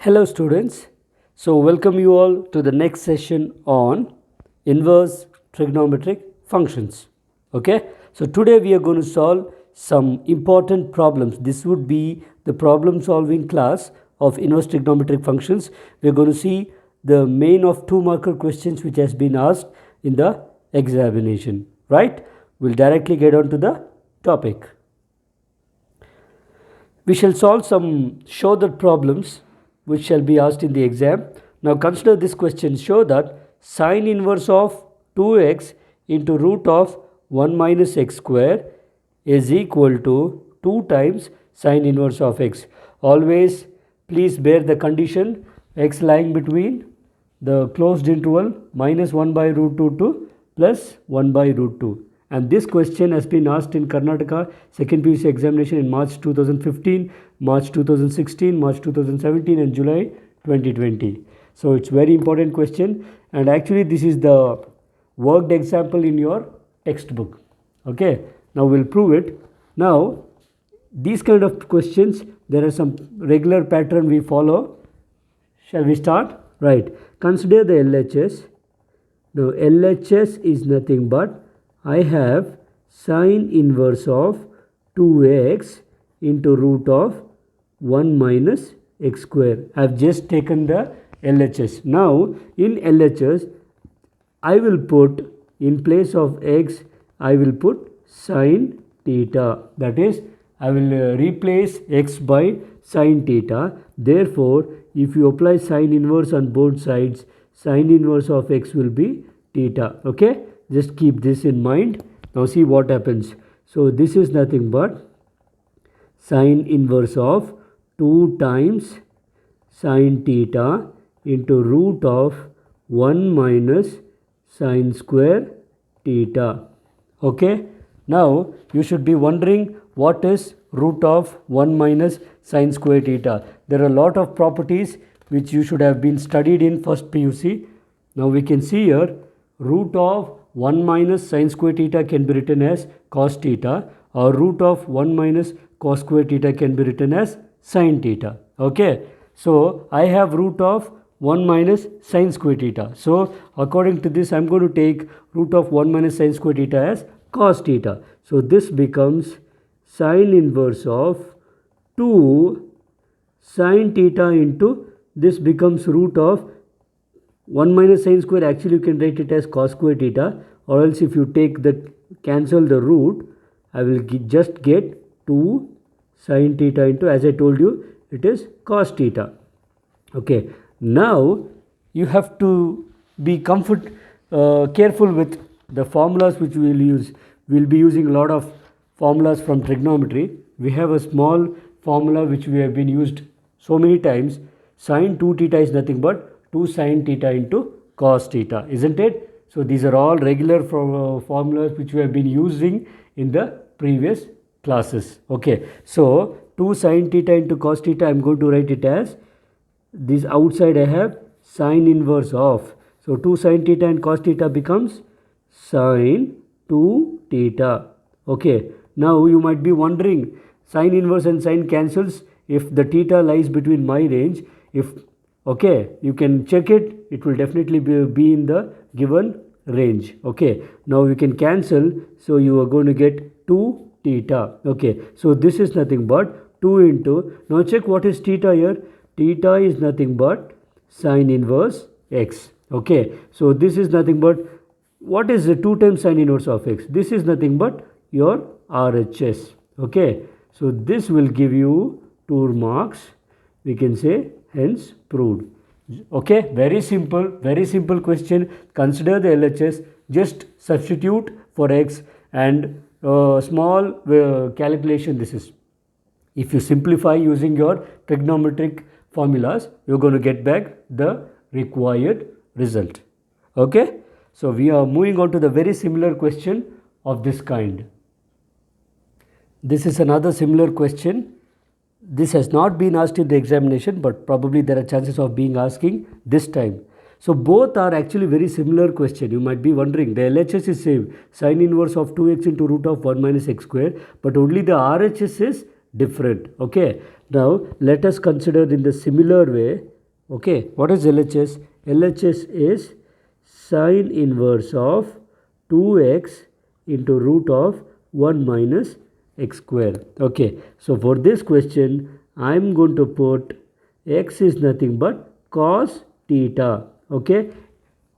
Hello students, so welcome you all to the next session on inverse trigonometric functions. Okay, so today we are going to solve some important problems. This would be the problem solving class of inverse trigonometric functions. We are going to see the main of 2-marker questions which has been asked in the examination, right? We'll directly get on to the topic. We shall solve some show that problems which shall be asked in the exam. Now consider this question. Show that sine inverse of 2x into root of 1 minus x square is equal to 2 times sine inverse of x. Always please bear the condition x lying between the closed interval minus 1 by root 2 to plus 1 by root 2. And this question has been asked in Karnataka second PUC examination in March 2015, March 2016, March 2017 and July 2020. So it's very important question, and actually this is the worked example in your textbook. Okay, now we'll prove it. Now these kind of questions, there are some regular pattern we follow. Shall we start? Right. Consider the LHS. Now LHS is nothing but I have sine inverse of 2x into root of 1 minus x square. I have just taken the LHS. Now in LHS I will put, in place of x, I will put sine theta. That is, I will replace x by sine theta. Therefore, if you apply sine inverse on both sides, sine inverse of x will be theta. Okay, just keep this in mind. Now see what happens. So this is nothing but sine inverse of 2 times sine theta into root of 1 minus sine square theta. Okay, now you should be wondering what is root of 1 minus sine square theta. There are a lot of properties which you should have been studied in first PUC. Now we can see here root of 1 minus sine square theta can be written as cos theta, or root of 1 minus cos square theta can be written as sin theta. Okay, so I have root of 1 minus sine square theta. So according to this, I am going to take root of 1 minus sine square theta as cos theta. So this becomes sine inverse of 2 sine theta into, this becomes root of 1 minus sine square, actually you can write it as cos square theta, or else if you take the, cancel the root, I will just get 2 sine theta into, as I told you, it is cos theta. Okay, now you have to be careful with the formulas which we will use. We will be using a lot of formulas from trigonometry. We have a small formula which we have been used so many times. Sine 2 theta is nothing but 2 sine theta into cos theta, isn't it? So these are all regular formulas which we have been using in the previous classes. Okay, so 2 sine theta into cos theta, I am going to write it as, this outside I have sine inverse of, so 2 sine theta and cos theta becomes sine 2 theta. Okay, now you might be wondering, sine inverse and sine cancels if the theta lies between my range. If okay, you can check it, it will definitely be in the given range. Okay, now we can cancel, so you are going to get 2 theta. Okay, so this is nothing but 2 into, now check what is theta here. Theta is nothing but sine inverse x. Okay, so this is nothing but, what is the 2 times sine inverse of x? This is nothing but your RHS. Okay, so this will give you 2 marks, we can say, hence proved. Okay, very simple question. Consider the LHS, just substitute for x, and small calculation this is. If you simplify using your trigonometric formulas, you are going to get back the required result. Okay, so we are moving on to the very similar question of this kind. This is another similar question. This has not been asked in the examination, but probably there are chances of being asking this time. So both are actually very similar question. You might be wondering, the LHS is same, sine inverse of 2x into root of 1 minus x square, but only the RHS is different. Okay, now let us consider in the similar way Okay, what is LHS? LHS is sine inverse of 2x into root of 1 minus x square. Okay, so for this question, I am going to put x is nothing but cos theta. Okay,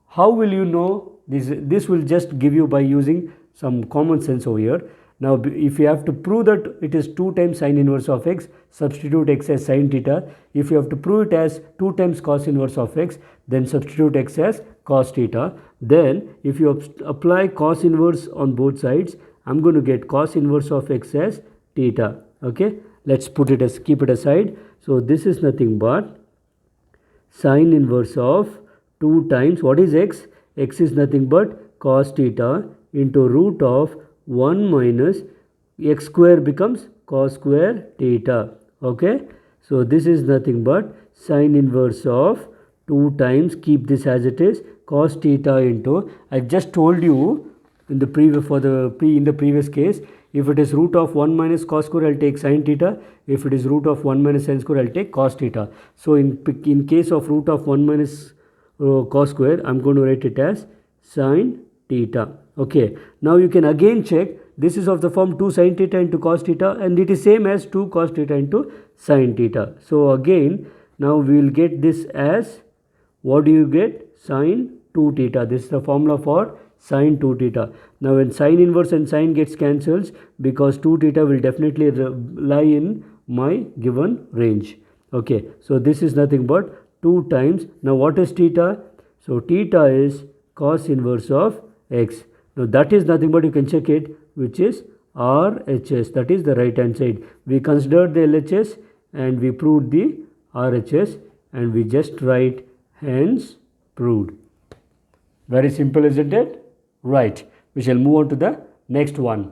how will you know this? This will just give you by using some common sense over here. Now if you have to prove that it is 2 times sine inverse of x, substitute x as sine theta. If you have to prove it as 2 times cos inverse of x, then substitute x as cos theta. Then if you apply cos inverse on both sides, I'm going to get cos inverse of x as theta. Okay, let's put it as, keep it aside. So this is nothing but sine inverse of 2 times, what is x? X is nothing but cos theta into root of 1 minus x square becomes cos square theta. Okay, so this is nothing but sine inverse of 2 times, keep this as it is, cos theta into, I just told you in the previous case, if it is root of 1 minus cos square, I'll take sin theta. If it is root of 1 minus sin square, I'll take cos theta. So in case of root of 1 minus cos square, I'm going to write it as sin theta. Okay, now you can again check, this is of the form 2 sin theta into cos theta, and it is same as 2 cos theta into sin theta. So again, now we will get this as, what do you get? Sin 2 theta. This is the formula for sin 2 theta. Now when sin inverse and sin gets cancels, because 2 theta will definitely lie in my given range. Okay, so this is nothing but 2 times, now what is theta? So theta is cos inverse of x. Now that is nothing but, you can check it, which is RHS, that is the right hand side. We considered the LHS and we proved the RHS, and we just write hence proved. Very simple, isn't it? Right. We shall move on to the next one.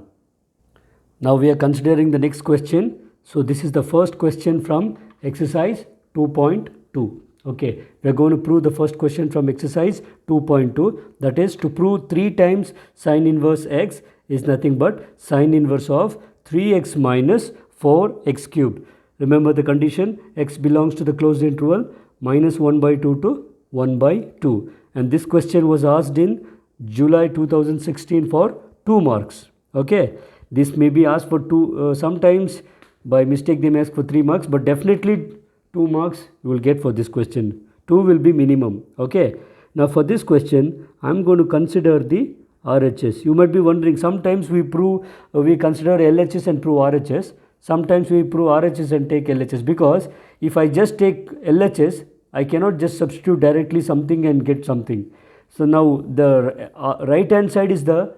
Now we are considering the next question. So this is the first question from exercise 2.2. Okay, we are going to prove the first question from exercise 2.2, that is to prove 3 times sine inverse x is nothing but sine inverse of 3x minus 4x cubed. Remember the condition, x belongs to the closed interval minus 1 by 2 to 1 by 2, and this question was asked in July 2016 for 2 marks. Okay, this may be asked for 2, sometimes by mistake they may ask for 3 marks, but definitely 2 marks you will get for this question. 2 will be minimum. Okay, now for this question I am going to consider the RHS. You might be wondering, sometimes we consider LHS and prove RHS, sometimes we prove RHS and take LHS, because if I just take LHS, I cannot just substitute directly something and get something. So now the right hand side is the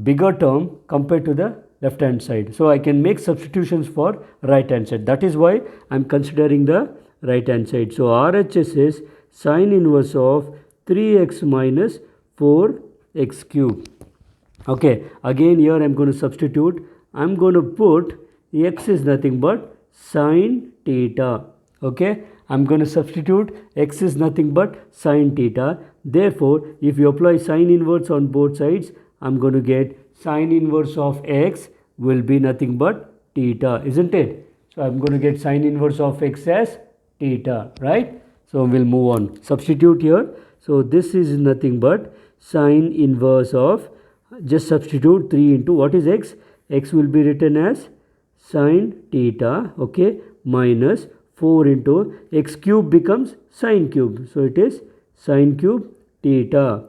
bigger term compared to the left hand side. So I can make substitutions for right hand side. That is why I am considering the right hand side. So RHS is sine inverse of 3x minus 4x cube. Okay, again here I am going to substitute. I am going to put x is nothing but sine theta. Okay, I am going to substitute x is nothing but sine theta. Therefore, if you apply sine inverse on both sides, I am going to get sine inverse of x will be nothing but theta, isn't it? So I am going to get sine inverse of x as theta, right? So we will move on. Substitute here. So this is nothing but sine inverse of, just substitute 3 into, what is x? X will be written as sine theta, okay, minus 4 into x cube becomes sine cube. So it is sine cube theta.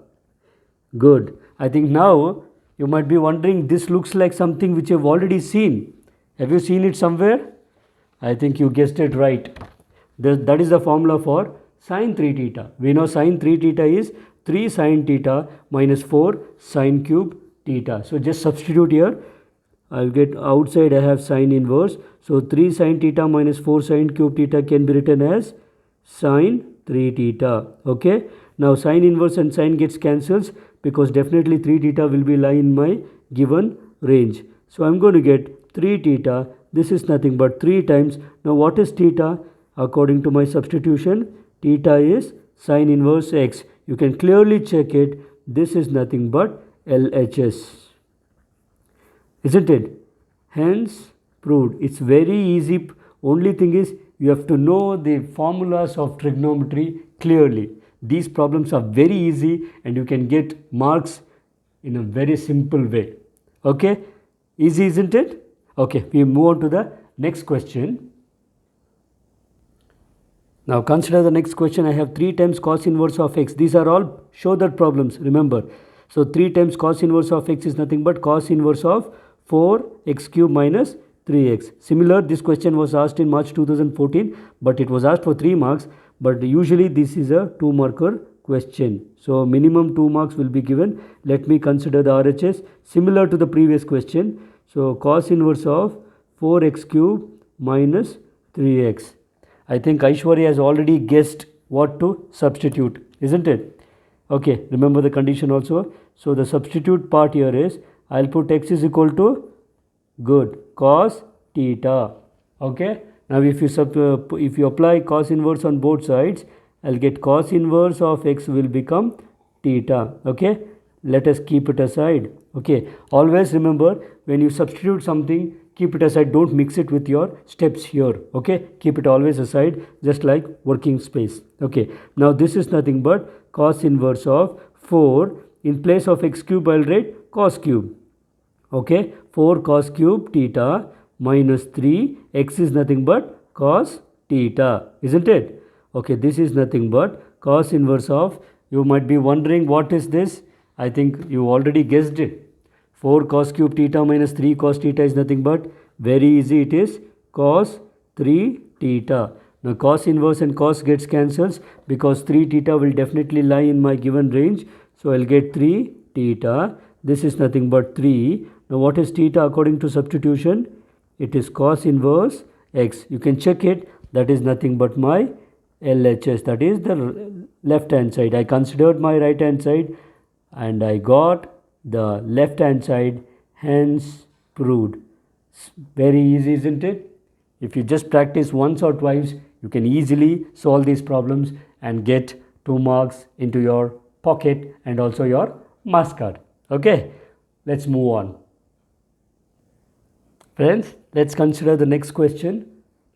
Good. I think now you might be wondering, this looks like something which you have already seen. Have you seen it somewhere? I think you guessed it right. That is the formula for sine 3 theta. We know sine 3 theta is 3 sine theta minus 4 sine cube theta. So just substitute here. I will get outside, I have sine inverse. So 3 sine theta minus 4 sine cube theta can be written as sine 3 theta. Okay. Now sine inverse and sine gets cancels, because definitely 3 theta will be lie in my given range. So I am going to get 3 theta. This is nothing but 3 times. Now what is theta? According to my substitution, theta is sine inverse x. You can clearly check it. This is nothing but LHS. Isn't it? Hence proved. It's very easy. Only thing is, you have to know the formulas of trigonometry clearly. These problems are very easy and you can get marks in a very simple way. Okay, easy, isn't it? Okay, we move on to the next question. Now consider the next question. I have 3 times cos inverse of x. These are all Shodhat problems, remember. So 3 times cos inverse of x is nothing but cos inverse of 4x cube minus 3x. Similar, this question was asked in March 2014, but it was asked for 3 marks. But usually this is a 2-marker question. So minimum 2 marks will be given. Let me consider the RHS similar to the previous question. So cos inverse of 4x cube minus 3x. I think Aishwarya has already guessed what to substitute, isn't it? Okay, remember the condition also. So the substitute part here is, I'll put x is equal to, good, cos theta. Okay, now if you apply cos inverse on both sides, I'll get cos inverse of x will become theta. Okay, let us keep it aside. Okay, always remember, when you substitute something, keep it aside, don't mix it with your steps here. Okay, keep it always aside, just like working space. Okay, now this is nothing but cos inverse of 4. In place of x cube, I'll write cos cube. Okay, 4 cos cube theta minus 3, x is nothing but cos theta, isn't it? Okay, this is nothing but cos inverse of, you might be wondering what is this? I think you already guessed it. 4 cos cube theta minus 3 cos theta is nothing but, very easy, it is cos 3 theta. Now cos inverse and cos gets cancels because 3 theta will definitely lie in my given range. So I'll get 3 theta. This is nothing but 3. Now what is theta according to substitution? It is cos inverse x. You can check it. That is nothing but my LHS. That is the left hand side. I considered my right hand side and I got the left hand side, hence proved. Very easy, isn't it? If you just practice once or twice, you can easily solve these problems and get 2 marks into your pocket and also your marks card. Okay, let's move on. Friends, let's consider the next question.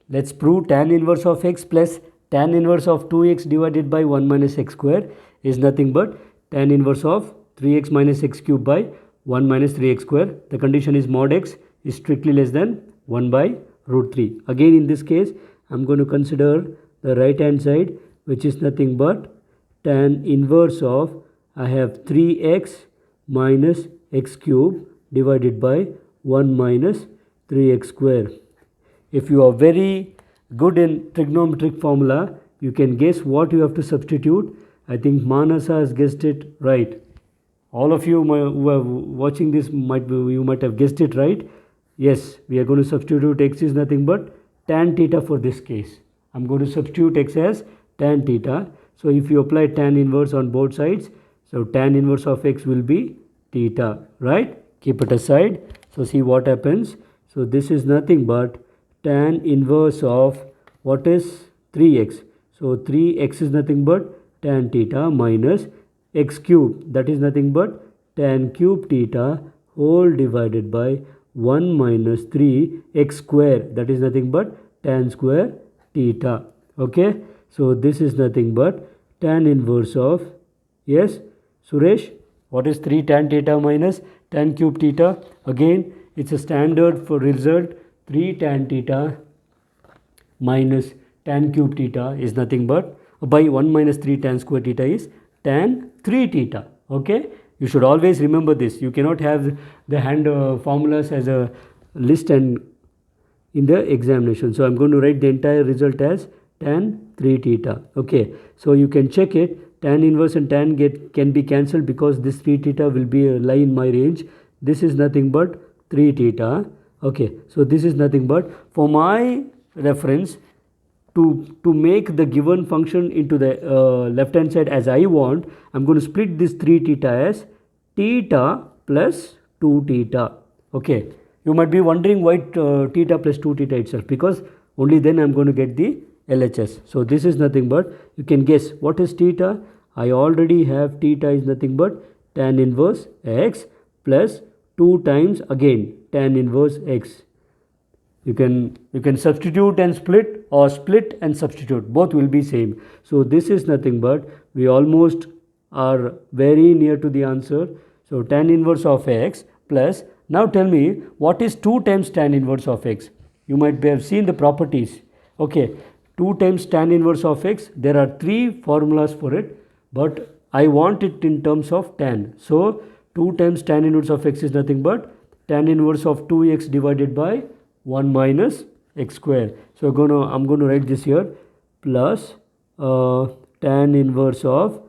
Let's prove tan inverse of x plus tan inverse of 2x divided by 1 minus x square is nothing but tan inverse of 3x minus x cube by 1 minus 3x square. The condition is mod x is strictly less than 1 by root 3. Again in this case, I'm going to consider the right hand side, which is nothing but tan inverse of, I have 3x minus x cube divided by 1 minus 3x square. If you are very good in trigonometric formula, you can guess what you have to substitute. I think Manasa has guessed it right. All of you who are watching this, you might have guessed it right. Yes, we are going to substitute x is nothing but tan theta for this case. I'm going to substitute x as tan theta. So if you apply tan inverse on both sides, so tan inverse of x will be theta, right? Keep it aside. So see what happens. So this is nothing but tan inverse of, what is 3x? So 3x is nothing but tan theta minus x cube, that is nothing but tan cube theta whole divided by 1 minus 3 x square, that is nothing but tan square theta. Okay, so this is nothing but tan inverse of, yes Suresh, what is 3 tan theta minus tan cube theta? Again, it's a standard for result. 3 tan theta minus tan cube theta is nothing but, by 1 minus 3 tan square theta is tan 3 theta. Okay, you should always remember this. You cannot have the hand formulas as a list and in the examination. So I'm going to write the entire result as tan 3 theta. Okay, so you can check it. Tan inverse and tan can be cancelled because this 3 theta will be lie in my range. This is nothing but 3 theta. Okay, so this is nothing but, for my reference, to make the given function into the left hand side as I want, I'm going to split this 3 theta as theta plus 2 theta. Okay, you might be wondering why theta plus 2 theta itself, because only then I'm going to get the LHS. So this is nothing but, you can guess what is theta. I already have theta is nothing but tan inverse x plus 2 times again tan inverse x. You can substitute and split, or split and substitute, both will be same. So this is nothing but, we almost are very near to the answer. So tan inverse of x plus, now tell me what is 2 times tan inverse of x. You might have seen the properties. Okay, 2 times tan inverse of x, there are 3 formulas for it, but I want it in terms of tan. So 2 times tan inverse of x is nothing but tan inverse of 2x divided by 1 minus x square. So I'm going to write this here, plus tan inverse of,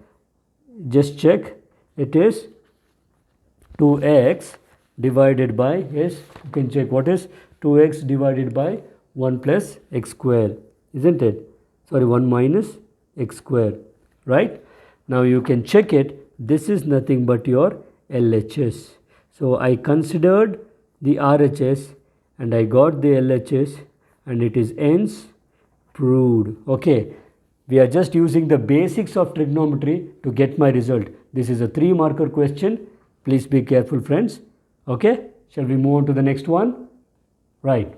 just check, it is 2x divided by, yes, you can check what is 2x divided by 1 plus x square, isn't it? Sorry, 1 minus x square, right? Now you can check it, this is nothing but your LHS. So I considered the RHS and I got the LHS, and it is hence proved. Okay, we are just using the basics of trigonometry to get my result. This is a 3 marker question. Please be careful, friends. Okay, shall we move on to the next one? Right.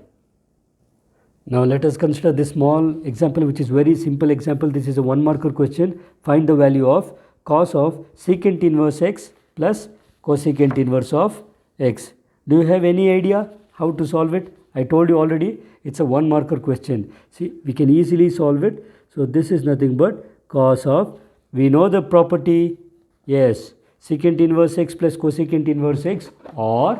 Now let us consider this small example, which is very simple example. This is a 1 marker question. Find the value of cos of secant inverse x plus cosecant inverse of x. Do you have any idea how to solve it? I told you already, it's a 1 marker question. See, we can easily solve it. So this is nothing but cos of, we know the property, yes, secant inverse x plus cosecant inverse x, or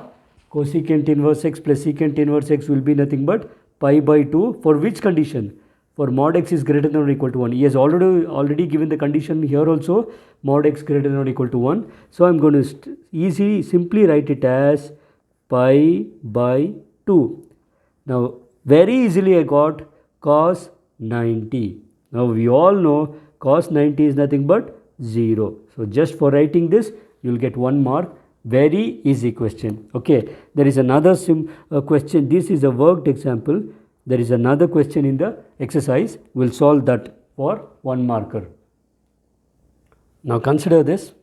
cosecant inverse x plus secant inverse x will be nothing but pi by 2. For which condition? For mod x is greater than or equal to 1. He has already given the condition here also, mod x greater than or equal to 1. So I am going to simply write it as pi by 2. Now very easily I got cos 90. Now we all know cos 90 is nothing but 0. So just for writing this, you will get 1 mark. Very easy question. Okay, there is another question. This is a worked example. There is another question in the exercise. We will solve that for 1 marker. Now consider this.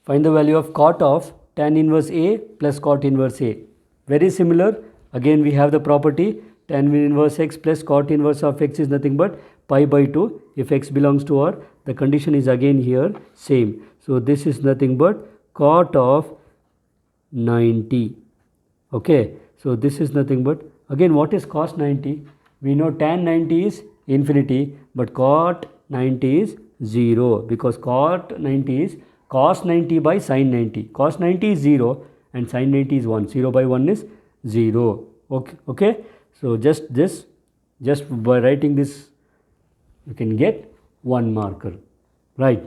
Find the value of cot of tan inverse A plus cot inverse A. Very similar. Again we have the property, tan inverse x plus cot inverse of x is nothing but pi by 2. If x belongs to R, the condition is again here same. So this is nothing but cot of 90. Okay, so this is nothing but, again what is cos 90? We know tan 90 is infinity, but cot 90 is 0, because cot 90 is cos 90 by sin 90. Cos 90 is 0 and sin 90 is 1. 0 by 1 is 0. Okay. So just by writing this, you can get 1 marker. Right.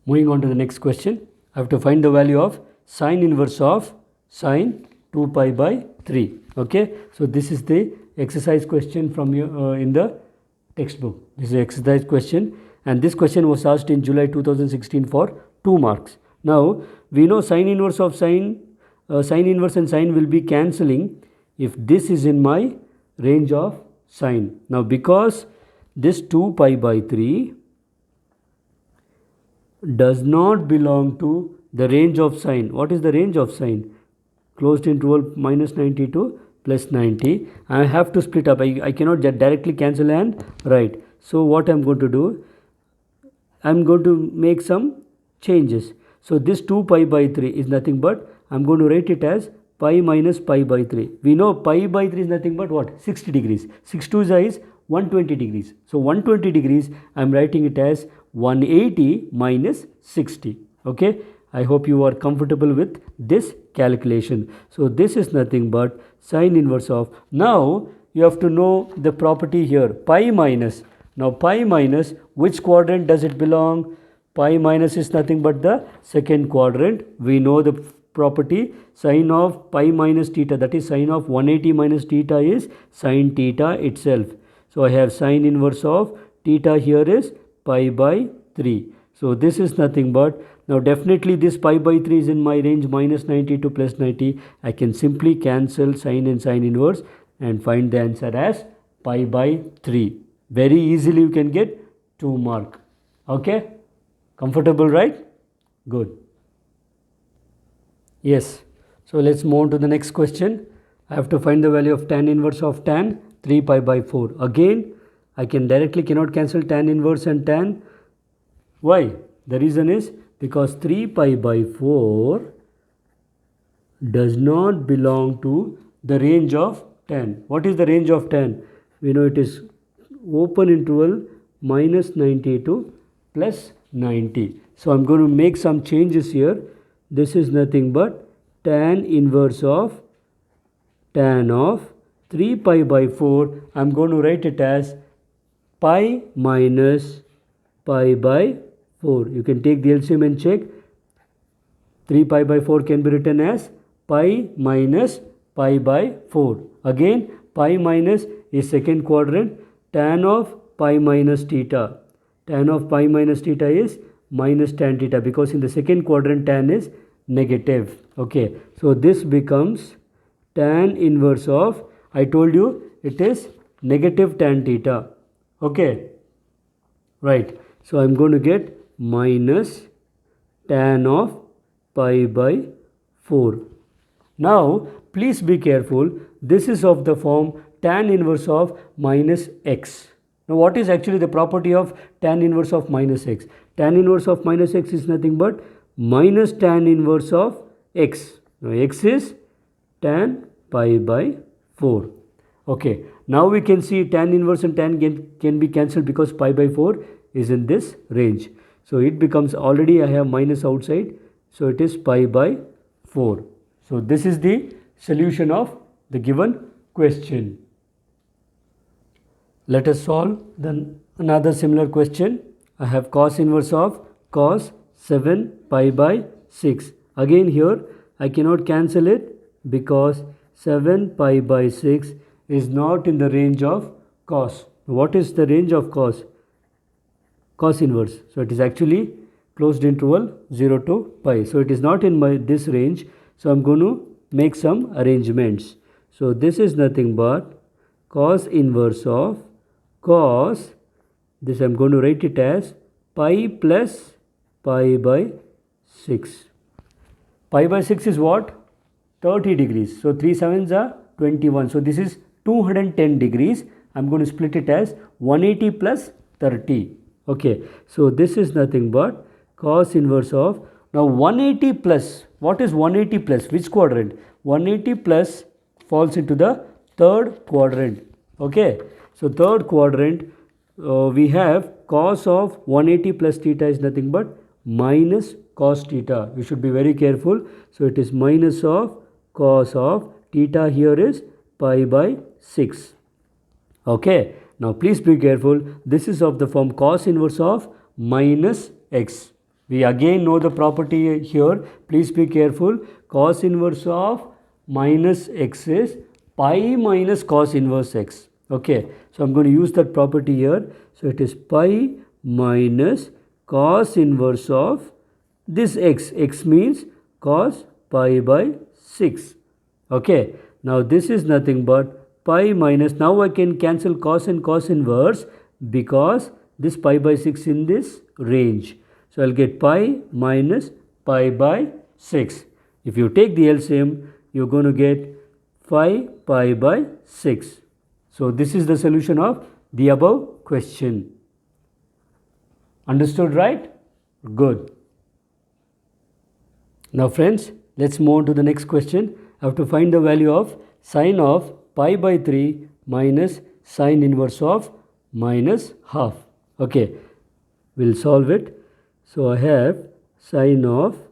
Moving on to the next question. I have to find the value of sine inverse of sine 2 pi by 3. Okay. So this is the exercise question from your in the textbook. This is the exercise question, and this question was asked in July 2016 for 2 marks. Now we know sine inverse of sine inverse and sine will be cancelling if this is in my range of sine. Now because this 2 pi by 3 does not belong to the range of sine. What is the range of sine? Closed interval minus 90 to plus 90. I have to split up. I cannot directly cancel and write. So what I am going to do, I am going to make some changes. So this 2 pi by 3 is nothing but, I am going to write it as pi minus pi by 3. We know pi by 3 is nothing but what? 60 degrees. 6 2 is 120 degrees. So 120 degrees, I am writing it as 180 minus 60. Okay. I hope you are comfortable with this calculation. So this is nothing but sine inverse of, now you have to know the property here, pi minus. Now pi minus, which quadrant does it belong? Pi minus is nothing but the second quadrant. We know the property, sine of pi minus theta, that is sine of 180 minus theta is sine theta itself. So I have sine inverse of theta here is pi by 3. So this is nothing but, now definitely this pi by 3 is in my range minus 90 to plus 90. I can simply cancel sine and sine inverse and find the answer as pi by 3. Very easily you can get 2 mark. Okay. Comfortable, right? Good. Yes. So let's move on to the next question. I have to find the value of tan inverse of tan 3 pi by 4. Again, I cannot cancel tan inverse and tan. Why? The reason is because 3 pi by 4 does not belong to the range of tan. What is the range of tan? We know it is open interval minus 90 to plus 90. So I'm going to make some changes here. This is nothing but tan inverse of tan of 3 pi by 4. I'm going to write it as pi minus pi by 4. You can take the LCM and check. 3 pi by 4 can be written as pi minus pi by 4. Again, pi minus is second quadrant. Tan of pi minus theta. Tan of pi minus theta is minus tan theta, because in the second quadrant tan is negative. Okay, so this becomes tan inverse of, I told you it is negative tan theta. Okay, right. So I'm going to get minus tan of pi by 4. Now please be careful. This is of the form tan inverse of minus x. Now what is actually the property of tan inverse of minus x? Tan inverse of minus x is nothing but minus tan inverse of x. Now x is tan pi by 4. Okay, now we can see tan inverse and tan can be cancelled because pi by 4 is in this range. So it becomes, already I have minus outside, so it is pi by 4. So this is the solution of the given question. Let us solve another similar question. I have cos inverse of cos 7 pi by 6. Again here I cannot cancel it because 7 pi by 6 is not in the range of cos. What is the range of cos? Cos inverse. So it is actually closed interval 0 to pi. So it is not in this range. So I am going to make some arrangements. So this is nothing but cos inverse of cos, this I am going to write it as pi plus pi by 6. Pi by 6 is what? 30 degrees. So 3 sevens are 21. So this is 210 degrees. I am going to split it as 180 plus 30. Okay. So this is nothing but cos inverse of, now 180 plus, what is 180 plus? Which quadrant? 180 plus falls into the third quadrant. Okay. So third quadrant, we have cos of 180 plus theta is nothing but minus cos theta. You should be very careful. So it is minus of cos of theta, here is pi by 6. Okay. Now please be careful. This is of the form cos inverse of minus x. We again know the property here. Please be careful. Cos inverse of minus x is pi minus cos inverse x. Okay. So I'm going to use that property here. So it is pi minus cos inverse of this x. X means cos pi by 6. Okay. Now this is nothing but pi minus, now I can cancel cos and cos inverse because this pi by 6 in this range. So I'll get pi minus pi by 6. If you take the LCM, you're going to get 5 pi by 6. So this is the solution of the above question. Understood, right? Good. Now friends, let's move on to the next question. I have to find the value of sine of pi by 3 minus sine inverse of minus half. Okay, we'll solve it. So I have sine of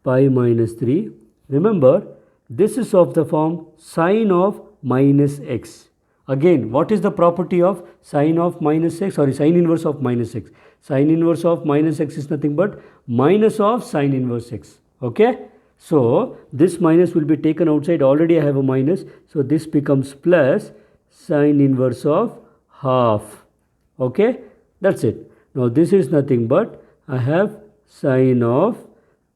pi minus 3. Remember, this is of the form sine of minus x. Again, what is the property of sine of minus x? Sorry, sine inverse of minus x. Sine inverse of minus x is nothing but minus of sine inverse x. Okay. So this minus will be taken outside. Already I have a minus. So this becomes plus sine inverse of half. Okay. That's it. Now this is nothing but I have sine of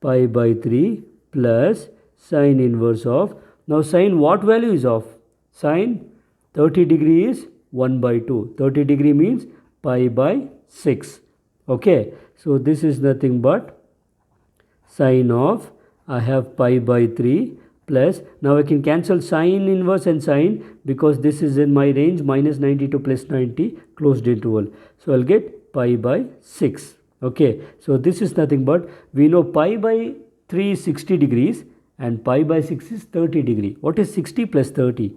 pi by 3 plus sine inverse of. Now sine what value is of? Sine 30 degree is 1 by 2. 30 degree means pi by 6. Okay. So this is nothing but sine of, I have pi by 3 plus, now I can cancel sine inverse and sine because this is in my range minus 90 to plus 90 closed interval. So I'll get pi by 6. Okay, so this is nothing but, we know pi by 3 is 60 degrees and pi by 6 is 30 degree. What is 60 plus 30?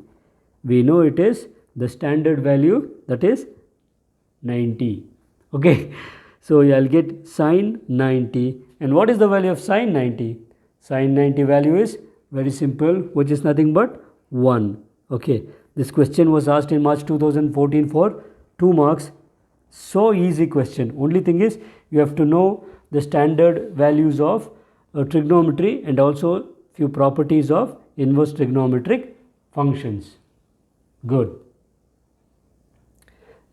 We know it is the standard value, that is 90. Okay, so I'll get sine 90. And what is the value of sine 90? Sine 90 value is very simple, which is nothing but 1. Okay, this question was asked in March 2014 for 2 marks. So easy question. Only thing is you have to know the standard values of trigonometry and also few properties of inverse trigonometric functions. Good.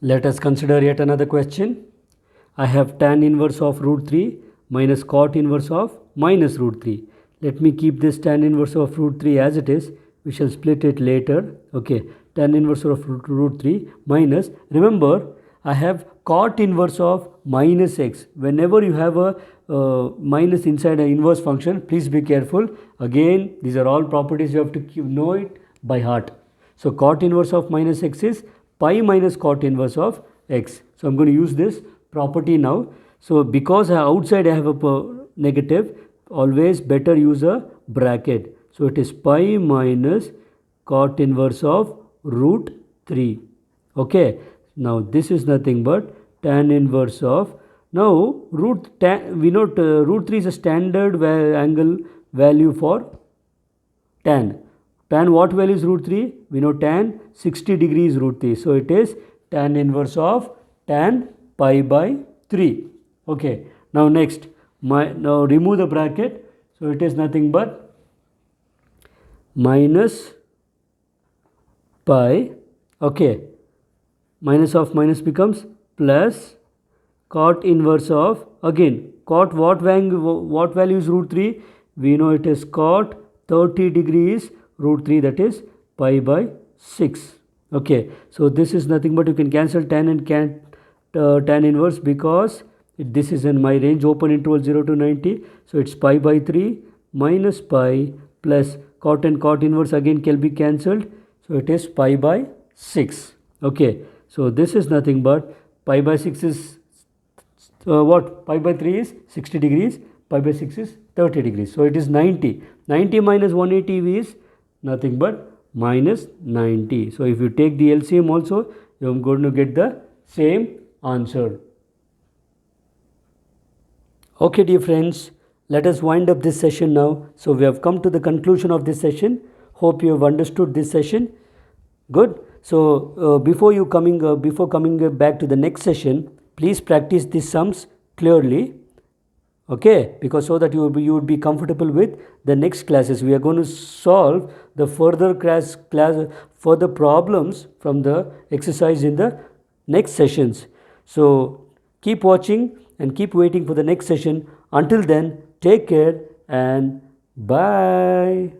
Let us consider yet another question. I have tan inverse of root 3 minus cot inverse of minus root 3. Let me keep this tan inverse of root 3 as it is. We shall split it later. Okay, tan inverse of root 3 minus, remember I have cot inverse of minus x. Whenever you have a minus inside an inverse function, please be careful. Again, these are all properties you have to know it by heart. So cot inverse of minus x is pi minus cot inverse of x. So I'm going to use this property now. So because outside I have a negative, always better use a bracket. So it is pi minus cot inverse of root 3. Okay, now this is nothing but tan inverse of, now we know root 3 is a standard angle value for tan. Tan what value is root 3? We know tan 60 degrees root 3. So it is tan inverse of tan pi by 3. Okay, now next, now remove the bracket. So it is nothing but minus pi. Okay, minus of minus becomes plus cot inverse of, again cot what value is root 3? We know it is cot 30 degrees root 3, that is pi by 6. Okay, so this is nothing but, you can cancel tan and tan inverse because this is in my range open interval 0 to 90. So it's pi by 3 minus pi plus cot and cot inverse again can be cancelled. So it is pi by 6. Okay, so this is nothing but pi by 6 is what? Pi by 3 is 60 degrees, pi by 6 is 30 degrees. So it is 90. 90 minus 180 is nothing but minus 90. So if you take the LCM also, you are going to get the same answer. Okay, dear friends, let us wind up this session now. So we have come to the conclusion of this session. Hope you have understood this session. Good. So before coming back to the next session, please practice these sums clearly. Okay, because so that you would be comfortable with the next classes. We are going to solve the further further problems from the exercise in the next sessions. So keep watching and keep waiting for the next session. Until then, take care and bye.